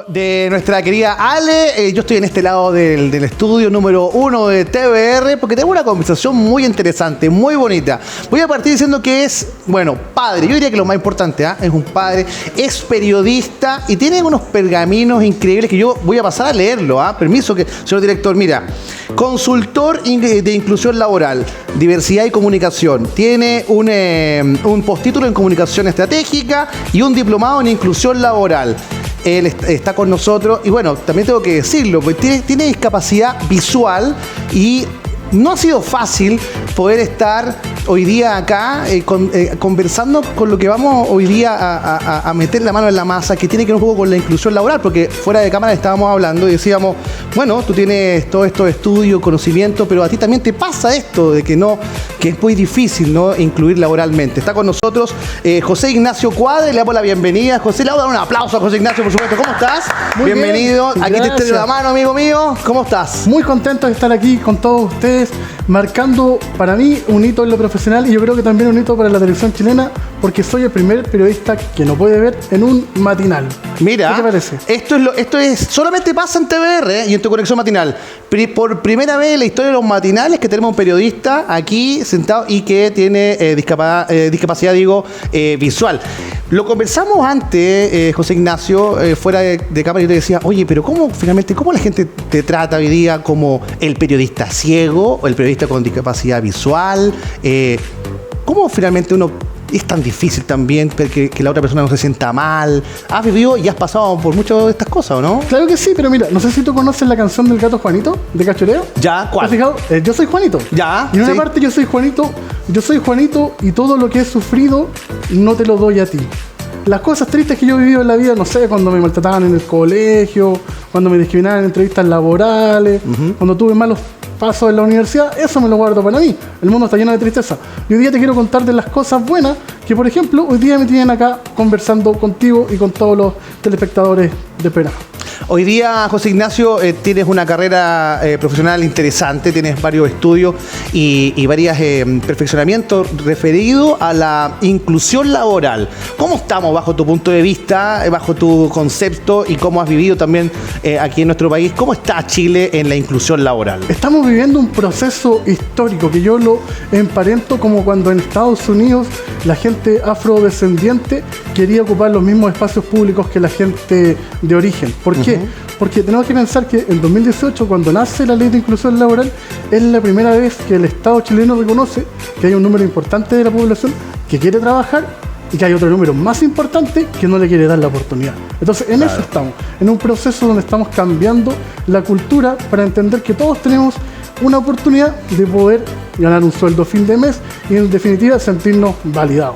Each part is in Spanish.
De nuestra querida Ale, yo estoy en este lado del estudio número 1 de TVR porque tengo una conversación muy interesante, muy bonita. Voy a partir diciendo que es, bueno, padre, yo diría que lo más importante, es un padre, es periodista y tiene unos pergaminos increíbles que yo voy a pasar a leerlo, permiso, señor director, mira, consultor de inclusión laboral, diversidad y comunicación, tiene un postítulo en comunicación estratégica y un diplomado en inclusión laboral. Él está con nosotros y bueno, también tengo que decirlo, pues tiene discapacidad visual y no ha sido fácil poder estar hoy día acá conversando con lo que vamos hoy día a meter la mano en la masa, que tiene que ver un poco con la inclusión laboral, porque fuera de cámara estábamos hablando y decíamos, bueno, tú tienes todos estos estudios, conocimientos, pero a ti también te pasa esto de que es muy difícil, ¿no?, incluir laboralmente. Está con nosotros José Ignacio Cuadre, le damos la bienvenida. José, le vamos a dar un aplauso a José Ignacio, por supuesto. ¿Cómo estás? Muy bienvenido. Bien, aquí gracias. te extiendo la mano, amigo mío. ¿Cómo estás? Muy contento de estar aquí con todos ustedes, marcando para mí un hito en lo profesional y yo creo que también un hito para la televisión chilena, porque soy el primer periodista que no puede ver en un matinal. Mira, ¿qué te parece? Esto es solamente pasa en TVR y en tu conexión matinal. Por primera vez en la historia de los matinales que tenemos un periodista aquí sentado y que tiene discapacidad visual. Lo conversamos antes, José Ignacio, fuera de cámara, y yo te decía, oye, pero ¿cómo la gente te trata hoy día como el periodista ciego o el periodista con discapacidad visual? ¿Cómo finalmente uno es tan difícil también que la otra persona no se sienta mal? ¿Has vivido y has pasado por muchas de estas cosas, o no? Claro que sí, pero mira, no sé si tú conoces la canción del gato Juanito, de Cachoreo. Ya, ¿cuál? ¿Te has fijado? Yo soy Juanito. Ya, y en una sí. parte yo soy Juanito y todo lo que he sufrido no te lo doy a ti. Las cosas tristes que yo he vivido en la vida, no sé, cuando me maltrataban en el colegio, cuando me discriminaban en entrevistas laborales, cuando tuve malos pasos en la universidad, eso me lo guardo para mí. El mundo está lleno de tristeza. Y hoy día te quiero contar de las cosas buenas que, por ejemplo, hoy día me tienen acá conversando contigo y con todos los telespectadores de Pena. Hoy día, José Ignacio, tienes una carrera profesional interesante, tienes varios estudios y varios perfeccionamientos referidos a la inclusión laboral. ¿Cómo estamos bajo tu punto de vista, bajo tu concepto y cómo has vivido también aquí en nuestro país? ¿Cómo está Chile en la inclusión laboral? Estamos viviendo un proceso histórico que yo lo emparento como cuando en Estados Unidos la gente afrodescendiente quería ocupar los mismos espacios públicos que la gente de origen. ¿Por qué? Porque tenemos que pensar que en 2018, cuando nace la ley de inclusión laboral, es la primera vez que el Estado chileno reconoce que hay un número importante de la población que quiere trabajar y que hay otro número más importante que no le quiere dar la oportunidad. Entonces, en eso estamos, en un proceso donde estamos cambiando la cultura para entender que todos tenemos una oportunidad de poder ganar un sueldo a fin de mes y, en definitiva, sentirnos validados.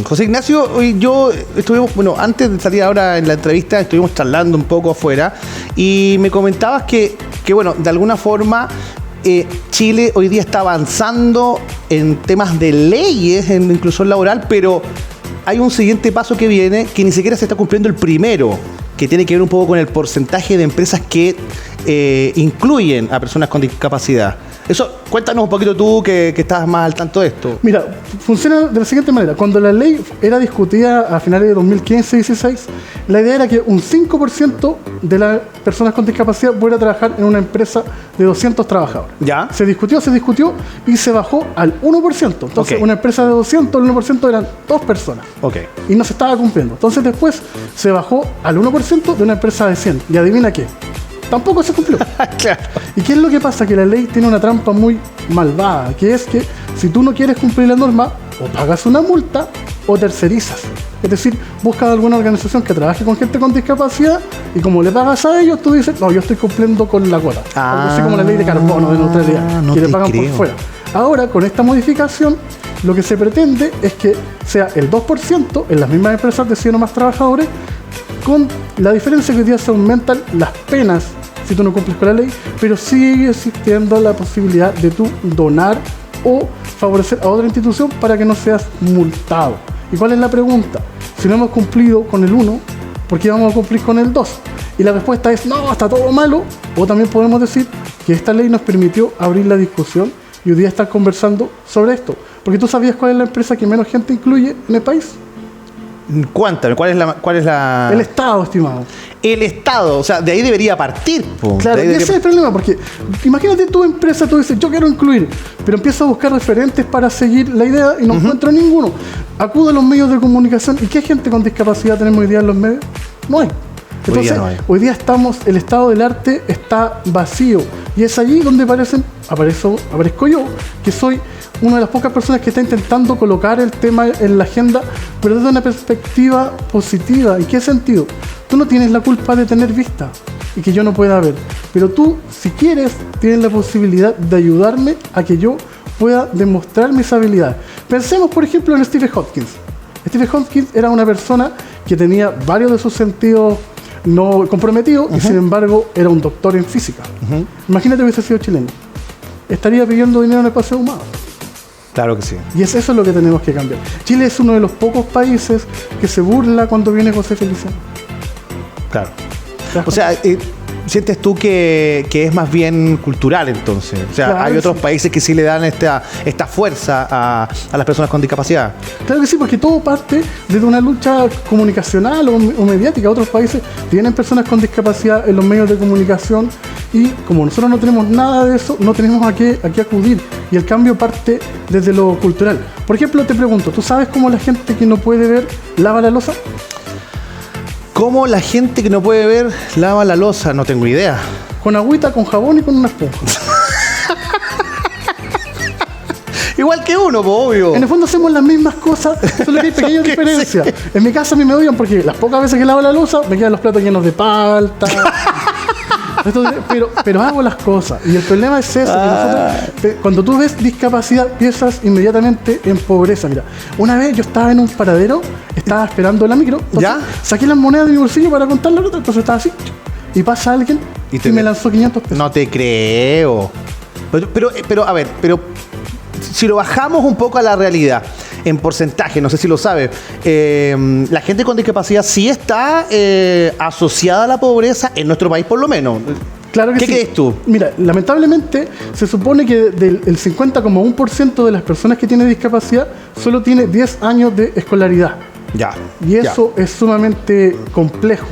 José Ignacio, hoy yo estuvimos, antes de salir ahora en la entrevista, estuvimos charlando un poco afuera y me comentabas que de alguna forma Chile hoy día está avanzando en temas de leyes en inclusión laboral, pero hay un siguiente paso que viene que ni siquiera se está cumpliendo el primero, que tiene que ver un poco con el porcentaje de empresas que incluyen a personas con discapacidad. Eso, cuéntanos un poquito tú que estás más al tanto de esto. Mira, funciona de la siguiente manera. Cuando la ley era discutida a finales de 2015-16, la idea era que un 5% de las personas con discapacidad pudiera trabajar en una empresa de 200 trabajadores. ¿Ya? Se discutió y se bajó al 1%. Entonces, Okay. Una empresa de 200, el 1% eran 2 personas. Ok. Y no se estaba cumpliendo. Entonces después se bajó al 1% de una empresa de 100. Y adivina qué. Tampoco se cumplió. Claro. ¿Y qué es lo que pasa? Que la ley tiene una trampa muy malvada, que es que si tú no quieres cumplir la norma, o pagas una multa o tercerizas. Es decir, buscas alguna organización que trabaje con gente con discapacidad y como le pagas a ellos, tú dices, no, yo estoy cumpliendo con la cuota. Algo así como la ley de carbono, de neutralidad, no que le te pagan creo. por fuera. Ahora, con esta modificación, lo que se pretende es que sea el 2% en las mismas empresas de 100 o más trabajadores, con la diferencia que hoy día se aumentan las penas si tú no cumples con la ley, pero sigue existiendo la posibilidad de tú donar o favorecer a otra institución para que no seas multado. ¿Y cuál es la pregunta? Si no hemos cumplido con el 1, ¿por qué vamos a cumplir con el 2? Y la respuesta es, no, está todo malo. O también podemos decir que esta ley nos permitió abrir la discusión y hoy día estar conversando sobre esto. Porque tú sabías cuál es la empresa que menos gente incluye en el país. Cuéntame, ¿cuál es la...? El Estado, estimado. El Estado, o sea, de ahí debería partir. Po. Claro, De y ahí ese es el problema, porque imagínate tu empresa, tú dices, yo quiero incluir, pero empiezas a buscar referentes para seguir la idea y no encuentro ninguno. Acudo a los medios de comunicación, ¿y qué gente con discapacidad tenemos hoy día en los medios? No hay. Entonces, hoy día el estado del arte está vacío, y es allí donde aparezco yo, que soy una de las pocas personas que está intentando colocar el tema en la agenda, pero desde una perspectiva positiva. ¿En qué sentido? Tú no tienes la culpa de tener vista y que yo no pueda ver, pero tú, si quieres, tienes la posibilidad de ayudarme a que yo pueda demostrar mis habilidades. Pensemos, por ejemplo, en Stephen Hopkins. Stephen Hopkins era una persona que tenía varios de sus sentidos no comprometidos y sin embargo era un doctor en física. Imagínate que hubiese sido chileno. Estaría pidiendo dinero en el paseo humano. Claro que sí. Y es eso lo que tenemos que cambiar. Chile es uno de los pocos países que se burla cuando viene José Feliciano. Claro. O sea, ¿sientes tú que es más bien cultural entonces? O sea, claro, hay otros países que sí le dan esta fuerza a las personas con discapacidad. Claro que sí, porque todo parte desde una lucha comunicacional o mediática. Otros países tienen personas con discapacidad en los medios de comunicación y como nosotros no tenemos nada de eso, no tenemos a qué acudir. Y el cambio parte desde lo cultural. Por ejemplo, te pregunto, ¿tú sabes cómo la gente que no puede ver lava la loza? ¿Cómo la gente que no puede ver lava la loza? No tengo idea. Con agüita, con jabón y con una esponja. Igual que uno, pues, obvio. En el fondo hacemos las mismas cosas, solo que hay pequeñas diferencias. Sí. En mi casa a mí me odian porque las pocas veces que lavo la loza me quedan los platos llenos de palta. Entonces, pero hago las cosas. Y el problema es eso, que nosotros, cuando tú ves discapacidad, piensas inmediatamente en pobreza. Mira, una vez yo estaba en un paradero, estaba esperando la micro, ¿ya? Saqué las monedas de mi bolsillo para contar la ruta, entonces estaba así, y pasa alguien y me lanzó 500 pesos. No te creo. Pero a ver, si lo bajamos un poco a la realidad, en porcentaje, no sé si lo sabes, la gente con discapacidad sí está asociada a la pobreza en nuestro país por lo menos. Claro que ¿Qué sí. crees tú? Mira, lamentablemente se supone que el 50,1% de las personas que tienen discapacidad solo tiene 10 años de escolaridad. Ya. Y eso es sumamente complejo.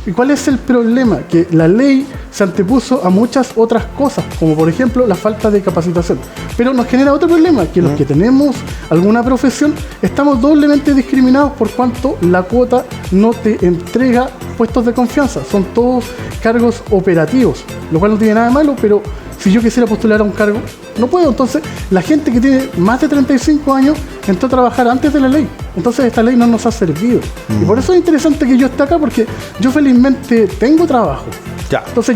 ¿Y cuál es el problema? Que la ley se antepuso a muchas otras cosas, como por ejemplo la falta de capacitación. Pero nos genera otro problema, que los que tenemos alguna profesión estamos doblemente discriminados por cuanto la cuota no te entrega puestos de confianza. Son todos cargos operativos, lo cual no tiene nada de malo, pero si yo quisiera postular a un cargo, no puedo. Entonces, la gente que tiene más de 35 años entró a trabajar antes de la ley. Entonces, esta ley no nos ha servido. Y por eso es interesante que yo esté acá, porque yo felizmente tengo trabajo. Ya. Entonces,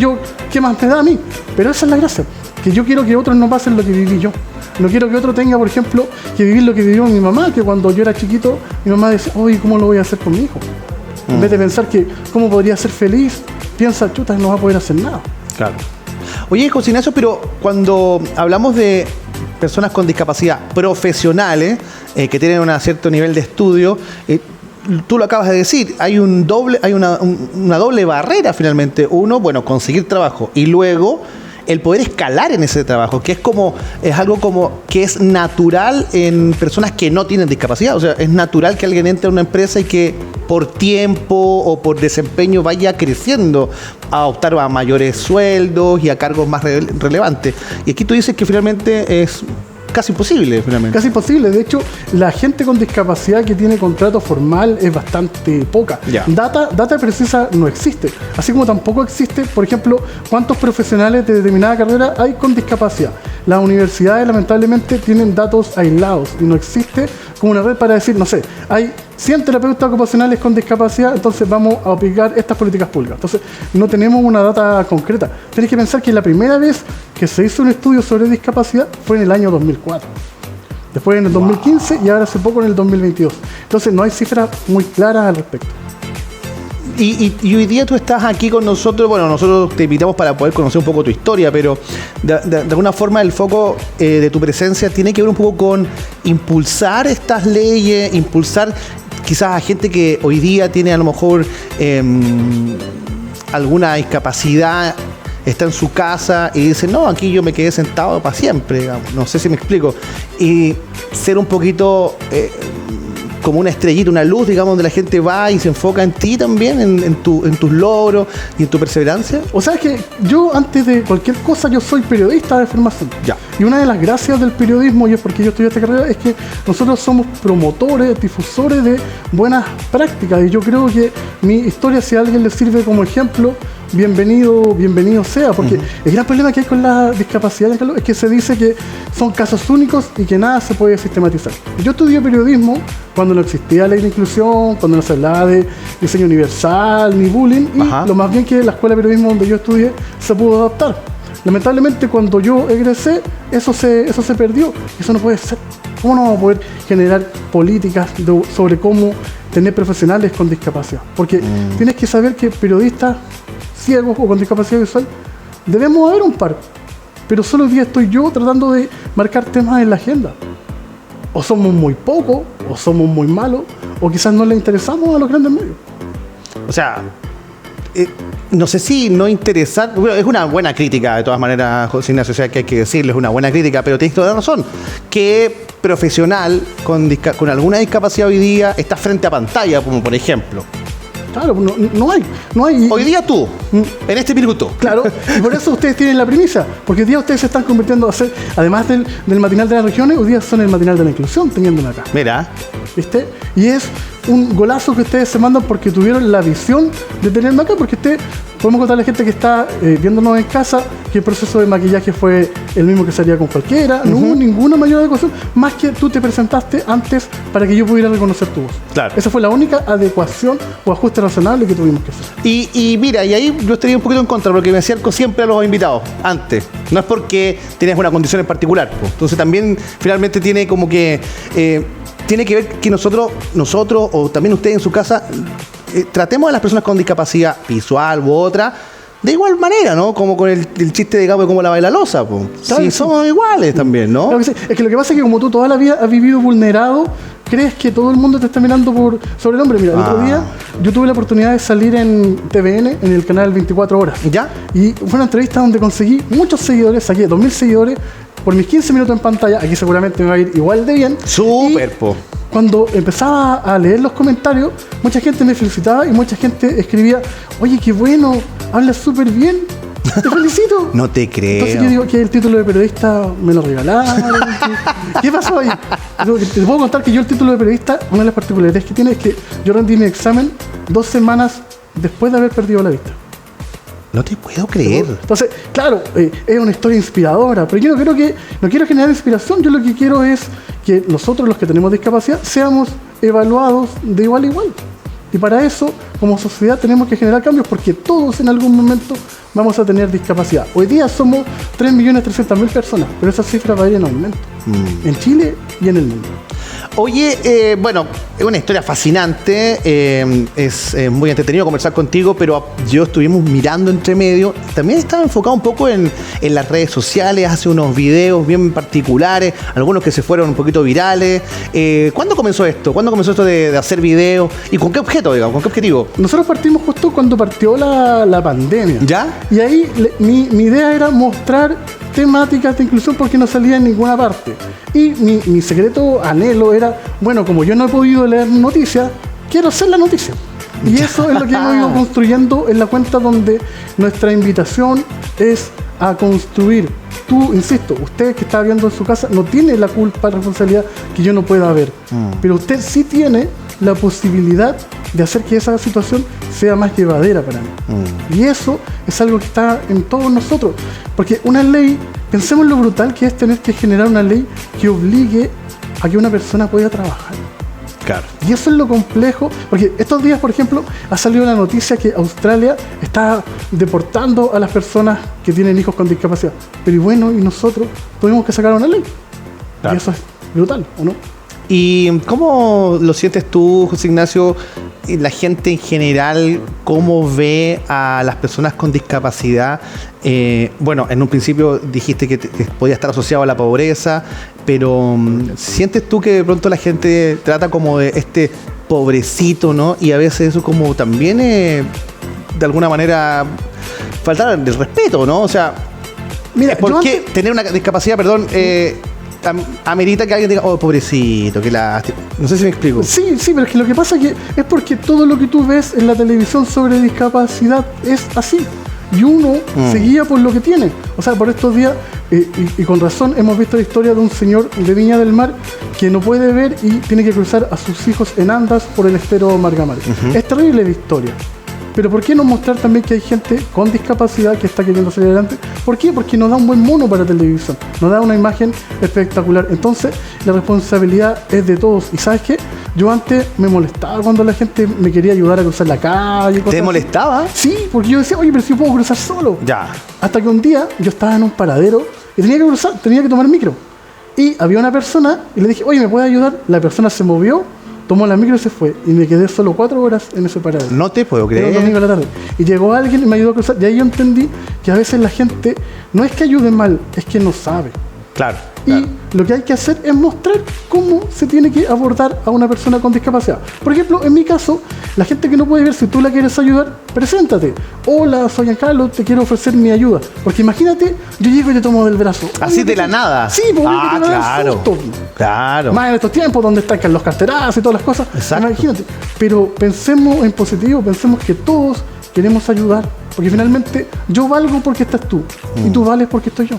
¿qué más me da a mí? Pero esa es la gracia, que yo quiero que otros no pasen lo que viví yo. No quiero que otro tenga, por ejemplo, que vivir lo que vivió mi mamá, que cuando yo era chiquito, mi mamá decía, oye, ¿cómo lo voy a hacer con mi hijo? En vez de pensar que cómo podría ser feliz, piensa, chuta, no va a poder hacer nada. Claro. Oye, José Ignacio, pero cuando hablamos de personas con discapacidad profesionales que tienen un cierto nivel de estudio, tú lo acabas de decir, hay una doble barrera finalmente. Uno, bueno, conseguir trabajo y luego el poder escalar en ese trabajo, que es algo como que es natural en personas que no tienen discapacidad. O sea, es natural que alguien entre a una empresa y que por tiempo o por desempeño vaya creciendo a optar a mayores sueldos y a cargos más relevantes. Y aquí tú dices que finalmente es casi imposible, finalmente. Casi imposible. De hecho, la gente con discapacidad que tiene contrato formal es bastante poca. Ya. Data precisa no existe. Así como tampoco existe, por ejemplo, cuántos profesionales de determinada carrera hay con discapacidad. Las universidades, lamentablemente, tienen datos aislados y no existe como una red para decir, no sé, hay 100 terapeutas ocupacionales con discapacidad, entonces vamos a aplicar estas políticas públicas. Entonces, no tenemos una data concreta. Tienes que pensar que la primera vez que se hizo un estudio sobre discapacidad fue en el año 2004. Después en el 2015 y ahora hace poco en el 2022. Entonces, no hay cifras muy claras al respecto. Y hoy día tú estás aquí con nosotros, bueno, nosotros te invitamos para poder conocer un poco tu historia, pero de alguna forma el foco de tu presencia tiene que ver un poco con impulsar estas leyes, impulsar quizás a gente que hoy día tiene a lo mejor alguna discapacidad, está en su casa y dice, no, aquí yo me quedé sentado para siempre, digamos. No sé si me explico. Y ser un poquito como una estrellita, una luz, digamos, donde la gente va y se enfoca en ti también, en tus logros y en tu perseverancia? O sea, es que yo antes de cualquier cosa, yo soy periodista de formación. Ya. Y una de las gracias del periodismo, y es porque yo estudié esta carrera, es que nosotros somos promotores, difusores de buenas prácticas. Y yo creo que mi historia, si a alguien le sirve como ejemplo, bienvenido sea. Porque el gran problema que hay con la discapacidad, Carlos, es que se dice que son casos únicos y que nada se puede sistematizar. Yo estudié periodismo cuando no existía ley de inclusión, cuando no se hablaba de diseño universal ni bullying, y lo más bien que la escuela de periodismo donde yo estudié se pudo adaptar. Lamentablemente cuando yo egresé, eso se perdió. Eso no puede ser. ¿Cómo no vamos a poder generar políticas sobre cómo tener profesionales con discapacidad? Porque tienes que saber que periodistas ciegos o con discapacidad visual debemos haber un par. Pero solo hoy día estoy yo tratando de marcar temas en la agenda. O somos muy pocos, o somos muy malos, o quizás no le interesamos a los grandes medios. O sea, no sé si no interesar, bueno, es una buena crítica de todas maneras, José Ignacio, o sea que hay que decirle, es una buena crítica, pero tienes toda la razón. ¿Qué profesional con alguna discapacidad hoy día está frente a pantalla, como por ejemplo? Claro, no hay. Hoy día tú, en este minuto. Claro, y por eso ustedes tienen la primicia, porque hoy día ustedes se están convirtiendo a ser, además del matinal de las regiones, hoy día son el matinal de la inclusión, teniéndome acá. Mira. ¿Viste? Y es un golazo que ustedes se mandan porque tuvieron la visión de tenerme acá, porque podemos contarle a la gente que está viéndonos en casa que el proceso de maquillaje fue el mismo que sería con cualquiera, no hubo ninguna mayor adecuación, más que tú te presentaste antes para que yo pudiera reconocer tu voz. Claro. Esa fue la única adecuación o ajuste razonable que tuvimos que hacer. Y mira, y ahí yo estaría un poquito en contra, porque me acerco siempre a los invitados, antes. No es porque tienes una condición en particular, pues. Entonces también finalmente tiene como que... tiene que ver que nosotros o también ustedes en su casa tratemos a las personas con discapacidad visual u otra de igual manera, ¿no? Como con el chiste de Gabo de cómo la baila losa, pues. Claro, sí, somos iguales también, ¿no? Claro que sí. Es que lo que pasa es que como tú toda la vida has vivido vulnerado, crees que todo el mundo te está mirando sobre el hombre. Mira, el otro día yo tuve la oportunidad de salir en TVN, en el canal 24 Horas. ¿Ya? Y fue una entrevista donde conseguí muchos seguidores, saqué 2.000 seguidores por mis 15 minutos en pantalla. Aquí seguramente me va a ir igual de bien. Súper, po. Cuando empezaba a leer los comentarios, mucha gente me felicitaba y mucha gente escribía: oye, qué bueno, hablas súper bien, te felicito. No te creo. Entonces yo digo que el título de periodista me lo regalaron. ¿Qué pasó ahí? Te puedo contar que yo el título de periodista, una de las particularidades que tiene es que yo rendí mi examen 2 semanas después de haber perdido la vista. No te puedo creer. Entonces, claro, es una historia inspiradora, pero yo no quiero generar inspiración. Yo lo que quiero es que nosotros, los que tenemos discapacidad, seamos evaluados de igual a igual. Y para eso, como sociedad, tenemos que generar cambios, porque todos en algún momento vamos a tener discapacidad. Hoy día somos 3.300.000 personas, pero esa cifra va a ir en aumento, en Chile y en el mundo. Oye, bueno, es una historia fascinante, es muy entretenido conversar contigo, pero yo estuvimos mirando entre medio, también estaba enfocado un poco en las redes sociales, hace unos videos bien particulares, algunos que se fueron un poquito virales. ¿Cuándo comenzó esto? ¿Cuándo comenzó esto de hacer videos? ¿Y con qué objeto, digamos? ¿Con qué objetivo? Nosotros partimos justo cuando partió la pandemia. ¿Ya? Y ahí mi idea era mostrar temáticas de inclusión porque no salía en ninguna parte. Y mi secreto anhelo era, bueno, como yo no he podido leer noticias, quiero hacer la noticia. Y eso es lo que hemos ido construyendo en la cuenta, donde nuestra invitación es a construir. Tú, insisto, usted que está viendo en su casa no tiene la culpa, la responsabilidad que yo no pueda ver. Pero usted sí tiene la posibilidad de hacer que esa situación sea más llevadera para mí. Y eso es algo que está en todos nosotros. Porque una ley, pensemos lo brutal que es tener que generar una ley que obligue a que una persona pueda trabajar. Claro. Y eso es lo complejo, porque estos días, por ejemplo, ha salido la noticia que Australia está deportando a las personas que tienen hijos con discapacidad. Pero y bueno, y nosotros tuvimos que sacar una ley. Claro. Y eso es brutal, ¿o no? ¿Y cómo lo sientes tú, José Ignacio, la gente en general, cómo ve a las personas con discapacidad? Bueno, en un principio dijiste que podía estar asociado a la pobreza, pero ¿sientes tú que de pronto la gente trata como de este pobrecito, ¿no? Y a veces eso como también de alguna manera faltar el respeto, ¿no? O sea, mira, ¿por qué tener una discapacidad, perdón, amerita que alguien diga, oh, pobrecito, que lástima. No sé si me explico. Sí, pero es que lo que pasa es porque todo lo que tú ves en la televisión sobre discapacidad es así. Y uno se guía por lo que tiene. O sea, por estos días, y con razón, hemos visto la historia de un señor de Viña del Mar que no puede ver y tiene que cruzar a sus hijos en andas por el estero Margamar. Es terrible la historia. Pero ¿por qué no mostrar también que hay gente con discapacidad que está queriendo salir adelante? ¿Por qué? Porque nos da un buen mono para televisión, nos da una imagen espectacular. Entonces, la responsabilidad es de todos. ¿Y sabes qué? Yo antes me molestaba cuando la gente me quería ayudar a cruzar la calle. ¿Te molestaba? Sí, porque yo decía, oye, pero si yo puedo cruzar solo. Ya. Hasta que un día yo estaba en un paradero y tenía que cruzar, tenía que tomar micro. Y había una persona y le dije, oye, ¿me puede ayudar? La persona se movió, tomó la micro y se fue. Y me quedé solo 4 horas en ese paradero. No te puedo creer. Era un domingo a la tarde. Y llegó alguien y me ayudó a cruzar. Y ahí yo entendí que a veces la gente no es que ayude mal, es que no sabe. Claro. Y lo que hay que hacer es mostrar cómo se tiene que abordar a una persona con discapacidad. Por ejemplo, en mi caso, la gente que no puede ver, si tú la quieres ayudar, preséntate. Hola, soy Giancarlo, te quiero ofrecer mi ayuda. Porque imagínate, yo llego y te tomo del brazo. Así de la nada. Sí, porque te va a dar susto. Claro. Más en estos tiempos donde están los carterazos y todas las cosas. Exacto. Imagínate. Pero pensemos en positivo, pensemos que todos queremos ayudar. Porque finalmente yo valgo porque estás tú. Y tú vales porque estoy yo.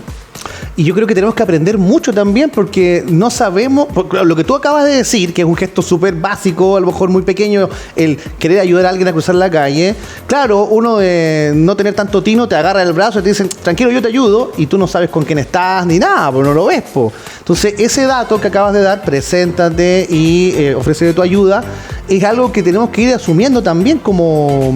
Y yo creo que tenemos que aprender mucho también porque no sabemos, porque lo que tú acabas de decir, que es un gesto súper básico, a lo mejor muy pequeño, el querer ayudar a alguien a cruzar la calle. Claro, uno de no tener tanto tino te agarra el brazo y te dicen, tranquilo, yo te ayudo, y tú no sabes con quién estás ni nada, porque no lo ves, po. Entonces, ese dato que acabas de dar, preséntate y ofrece tu ayuda, es algo que tenemos que ir asumiendo también como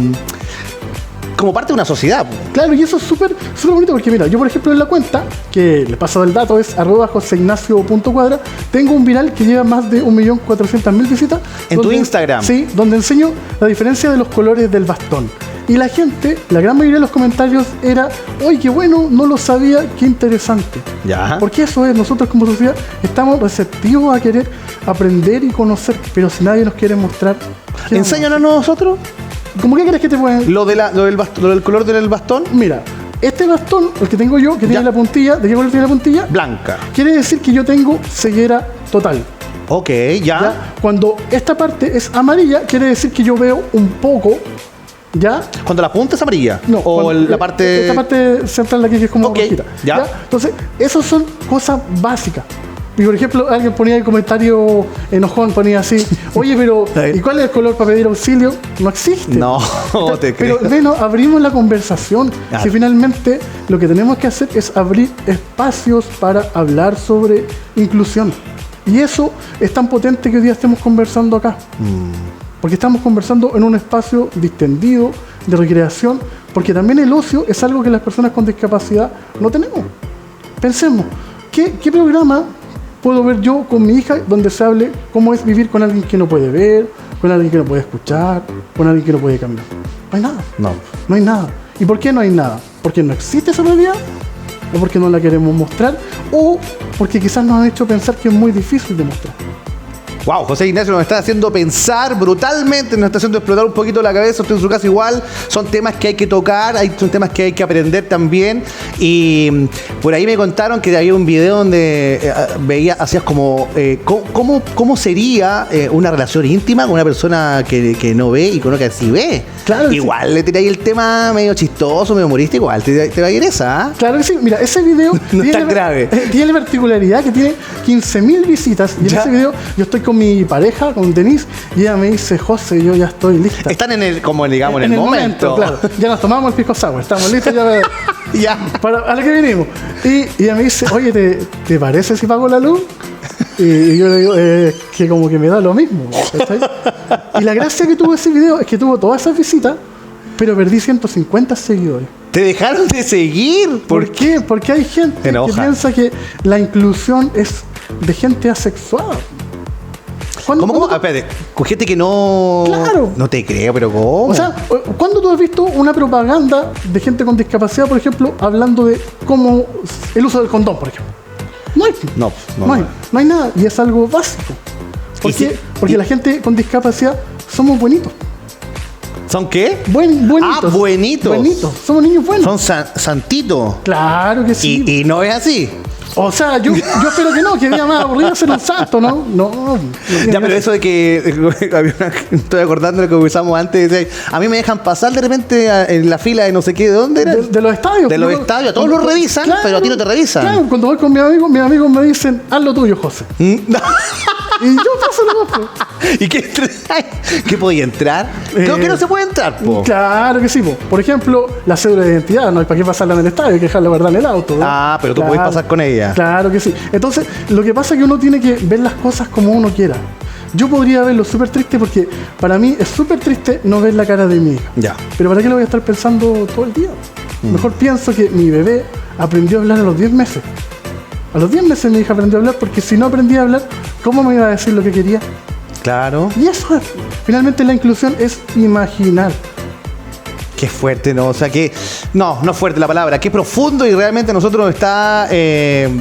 parte de una sociedad. Claro, y eso es súper bonito porque mira, yo por ejemplo en la cuenta, que les paso el dato, es @joseignacio.cuadra, tengo un viral que lleva más de 1.400.000 visitas. ¿En tu Instagram? Sí, donde enseño la diferencia de los colores del bastón. Y la gente, la gran mayoría de los comentarios era, oye, qué bueno, no lo sabía, qué interesante. Ya. Porque eso es, nosotros como sociedad estamos receptivos a querer aprender y conocer, pero si nadie nos quiere mostrar... Enséñanos a nosotros. ¿Cómo qué crees que te pueden...? Lo del color del bastón. Mira, este bastón, el que tengo yo, que tiene la puntilla, ¿de qué color tiene la puntilla? Blanca. Quiere decir que yo tengo ceguera total. Ok, ya. Cuando esta parte es amarilla, quiere decir que yo veo un poco, ¿ya? Cuando la punta es amarilla. No. O la parte... Esta parte central de aquí que es como rojita. Ya. Entonces, esas son cosas básicas. Y por ejemplo, alguien ponía el comentario enojón, ponía así, oye, pero ¿y cuál es el color para pedir auxilio? No existe. No, te creo. Pero bueno, abrimos la conversación. Claro. Si finalmente lo que tenemos que hacer es abrir espacios para hablar sobre inclusión. Y eso es tan potente que hoy día estemos conversando acá. Porque estamos conversando en un espacio distendido, de recreación, porque también el ocio es algo que las personas con discapacidad no tenemos. Pensemos, ¿qué programa puedo ver yo con mi hija donde se hable cómo es vivir con alguien que no puede ver, con alguien que no puede escuchar, con alguien que no puede caminar? No hay nada. No hay nada. ¿Y por qué no hay nada? ¿Porque no existe esa realidad? ¿O porque no la queremos mostrar? ¿O porque quizás nos han hecho pensar que es muy difícil de mostrar? Wow, José Ignacio nos está haciendo pensar brutalmente, nos está haciendo explotar un poquito la cabeza. Usted en su casa igual, son temas que hay que tocar, son temas que hay que aprender también. Y por ahí me contaron que había un video donde hacías como cómo sería una relación íntima con una persona que no ve y con una que sí ve. Claro, igual le tiráis el tema medio chistoso, medio humorístico, igual te va a ir esa. Claro que sí, mira, ese video no es tan grave. Tiene la particularidad que tiene 15.000 visitas y en ese video yo estoy con mi pareja, con Denise, y ella me dice, José, yo ya estoy lista. Están en el momento. Claro, ya nos tomamos el pisco sour, estamos listos ya. Ya. A lo que vinimos. Y ella me dice, oye, ¿te parece si pago la luz? Y yo le digo, que como que me da lo mismo. ¿Está? Y la gracia que tuvo ese video es que tuvo todas esas visitas, pero perdí 150 seguidores. ¿Te dejaron de seguir? ¿Por qué? Porque hay gente que piensa que la inclusión es de gente asexuada. ¿Cómo? Espérate, con gente que no... Claro. No te creo, pero ¿cómo? O sea, ¿cuándo tú has visto una propaganda de gente con discapacidad, por ejemplo, hablando de cómo el uso del condón, por ejemplo? No hay. No hay nada. Y es algo básico. ¿Por qué? Porque la gente con discapacidad somos buenitos. ¿Son qué? Buenitos. Ah, buenitos. Buenitos. Somos niños buenos. Son santitos. Claro que sí. Y no es así. O sea, yo espero que no, que día más aburrido ser un santo, ¿no? No tiene Ya, pero gracia. eso de que estoy acordando de lo que usamos antes, a mí me dejan pasar de repente en la fila de no sé qué, ¿de dónde era? De los estadios. De los Yo- estadios, a todos los revisan, pero a ti no te revisan. Claro, cuando voy con mis amigos me dicen, haz lo tuyo, José. Mm, no. Y yo paso lo otro. ¿Y qué, qué podía entrar? Creo que no se puede entrar, po. Claro que sí, po. Por ejemplo, la cédula de identidad, no hay para qué pasarla en el estadio, hay que dejarla guardada en el auto, ¿no? Ah, pero tú podés pasar con ella. Claro que sí. Entonces, lo que pasa es que uno tiene que ver las cosas como uno quiera. Yo podría verlo súper triste porque para mí es súper triste no ver la cara de mi hija. Ya. Pero ¿para qué lo voy a estar pensando todo el día? Mejor pienso que mi bebé aprendió a hablar a los 10 meses. A los 10 meses mi hija aprendió a hablar porque si no aprendía a hablar, ¿cómo me iba a decir lo que quería? Claro. Y eso es, finalmente la inclusión es imaginar. Qué fuerte, ¿no? O sea, que... No es fuerte la palabra. Qué profundo y realmente a nosotros nos está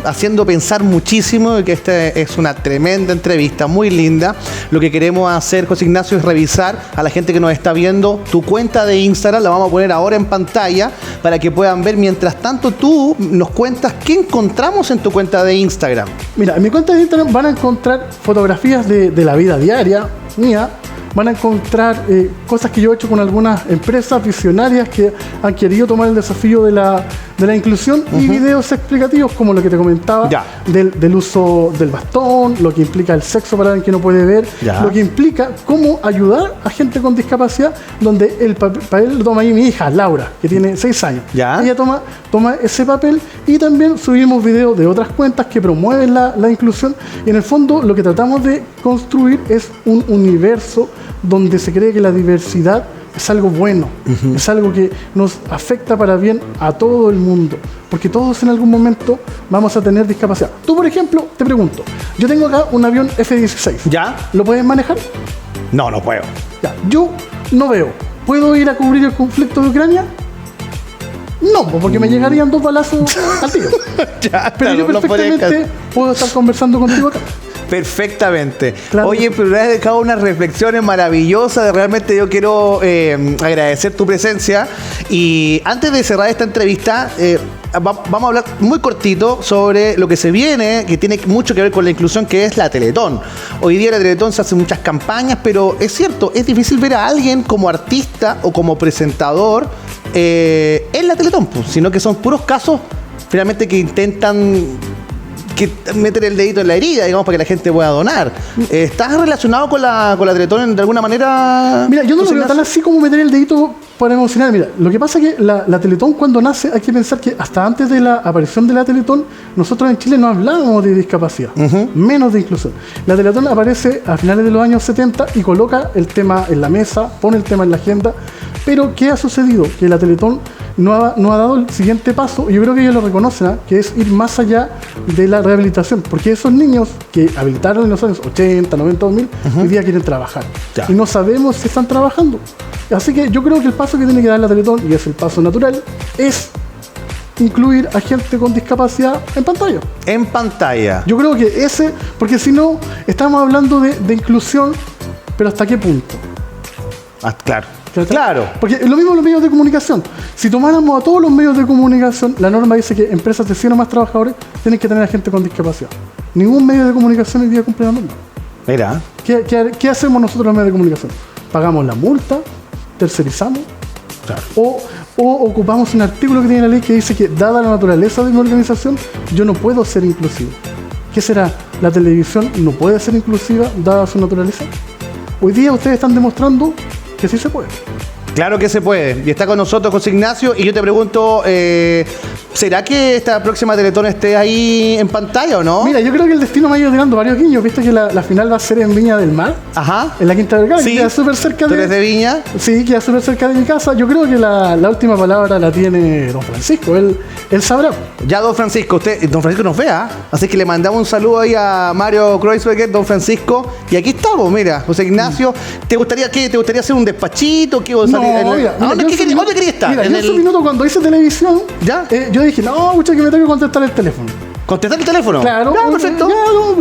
haciendo pensar muchísimo y que esta es una tremenda entrevista, muy linda. Lo que queremos hacer, José Ignacio, es revisar a la gente que nos está viendo tu cuenta de Instagram. La vamos a poner ahora en pantalla para que puedan ver. Mientras tanto, tú nos cuentas qué encontramos en tu cuenta de Instagram. Mira, en mi cuenta de Instagram van a encontrar fotografías de la vida diaria mía. Van a encontrar cosas que yo he hecho con algunas empresas visionarias que han querido tomar el desafío de la inclusión y videos explicativos como lo que te comentaba Ya. del uso del bastón, lo que implica el sexo para alguien que no puede ver, Ya. lo que implica cómo ayudar a gente con discapacidad, donde el papel lo toma ahí mi hija, Laura, que tiene 6 años. Ya. Ella toma ese papel y también subimos videos de otras cuentas que promueven la inclusión y en el fondo lo que tratamos de construir es un universo donde se cree que la diversidad es algo bueno, es algo que nos afecta para bien a todo el mundo, porque todos en algún momento vamos a tener discapacidad. Tú, por ejemplo, te pregunto, yo tengo acá un avión F-16. ¿Ya? ¿Lo puedes manejar? No puedo. Ya. Yo no veo. ¿Puedo ir a cubrir el conflicto de Ucrania? No, porque me llegarían 2 balazos al tiro. Ya, Pero yo claro, no podría perfectamente puedo estar conversando contigo acá. Perfectamente. Claro. Oye, pero me has dejado unas reflexiones maravillosas. Realmente yo quiero agradecer tu presencia. Y antes de cerrar esta entrevista, vamos a hablar muy cortito sobre lo que se viene, que tiene mucho que ver con la inclusión, que es la Teletón. Hoy día la Teletón se hacen muchas campañas, pero es cierto, es difícil ver a alguien como artista o como presentador en la Teletón, pues, sino que son puros casos finalmente que intentan meter el dedito en la herida, digamos, para que la gente pueda donar. ¿Estás relacionado con la Teletón de alguna manera? Mira, yo no lo José veo tan Ignacio? así como meter el dedito para emocionar. Mira, lo que pasa es que la Teletón cuando nace hay que pensar que hasta antes de la aparición de la Teletón nosotros en Chile no hablábamos de discapacidad, menos de inclusión. La Teletón aparece a finales de los años 70 y coloca el tema en la mesa, pone el tema en la agenda, pero ¿qué ha sucedido? Que la Teletón no ha dado el siguiente paso, y yo creo que ellos lo reconocen, ¿eh? Que es ir más allá de la rehabilitación, porque esos niños que habilitaron en los años 80, 90, 2000, hoy día quieren trabajar. Ya. Y no sabemos si están trabajando. Así que yo creo que el paso que tiene que dar la Teletón, y es el paso natural, es incluir a gente con discapacidad en pantalla. En pantalla. Yo creo que porque si no, estamos hablando de inclusión, pero ¿hasta qué punto? Ah, claro. ¿Cachai? Claro. Porque es lo mismo los medios de comunicación. Si tomáramos a todos los medios de comunicación, la norma dice que empresas de 100 o más trabajadores tienen que tener a gente con discapacidad. Ningún medio de comunicación hoy día cumple la norma. Mira. ¿Qué hacemos nosotros los medios de comunicación? ¿Pagamos la multa? ¿Tercerizamos? Claro. O ocupamos un artículo que tiene la ley que dice que, dada la naturaleza de mi organización, yo no puedo ser inclusivo. ¿Qué será? ¿La televisión no puede ser inclusiva dada su naturaleza? Hoy día ustedes están demostrando que sí se puede. Claro que se puede. Y está con nosotros José Ignacio. Y yo te pregunto, ¿será que esta próxima Teletón esté ahí en pantalla o no? Mira, yo creo que el destino me ha ido tirando varios guiños. ¿Viste que la final va a ser en Viña del Mar? Ajá. En la Quinta Vergara, Sí. que queda súper cerca ¿Tú eres de Viña? Sí, queda súper cerca de mi casa. Yo creo que la última palabra la tiene don Francisco. Él sabrá. Ya, don Francisco, don Francisco nos vea. Así que le mandamos un saludo ahí a Mario Kreuzberger, don Francisco. Y aquí estamos, mira, José Ignacio. ¿Te gustaría qué? ¿Te gustaría hacer un despachito? ¿Qué? ¿Dónde quería estar? Mira, ¿En yo en su minuto cuando hice televisión, ¿Ya? yo dije, no, mucha que me tengo que contestar el teléfono. ¿Contestar el teléfono? Claro, Ya, perfecto.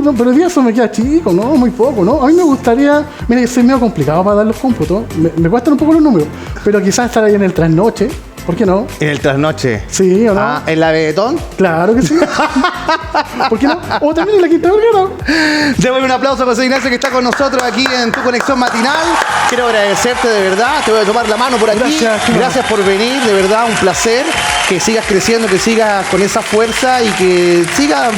no, pero hoy día eso me queda chico, ¿no? Muy poco, ¿no? A mí me gustaría, mira, yo soy medio complicado para dar los cómputos, me cuestan un poco los números, pero quizás estar ahí en el trasnoche, ¿Por qué no? En el trasnoche. Sí, ¿o no? Ah, ¿en la Betón? Claro que sí. ¿Por qué no? O también en la Quinta Vergara. Démosle un aplauso a José Ignacio que está con nosotros aquí en Tu Conexión Matinal. Quiero agradecerte de verdad, te voy a tomar la mano por aquí. Gracias por venir, de verdad, un placer. Que sigas creciendo, que sigas con esa fuerza y que sigas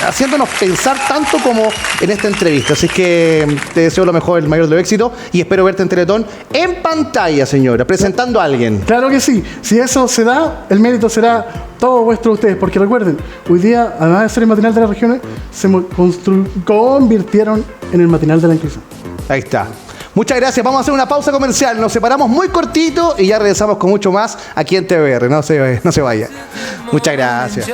haciéndonos pensar tanto como en esta entrevista. Así que te deseo lo mejor, el mayor de los éxitos y espero verte en Teletón en pantalla, señora, presentando a alguien. Claro que sí. Si eso se da, el mérito será todo vuestro de ustedes. Porque recuerden, hoy día, además de ser el matinal de las regiones, se convirtieron en el matinal de la inclusión. Ahí está. Muchas gracias. Vamos a hacer una pausa comercial. Nos separamos muy cortito y ya regresamos con mucho más aquí en TVR. No se vaya. Muchas gracias.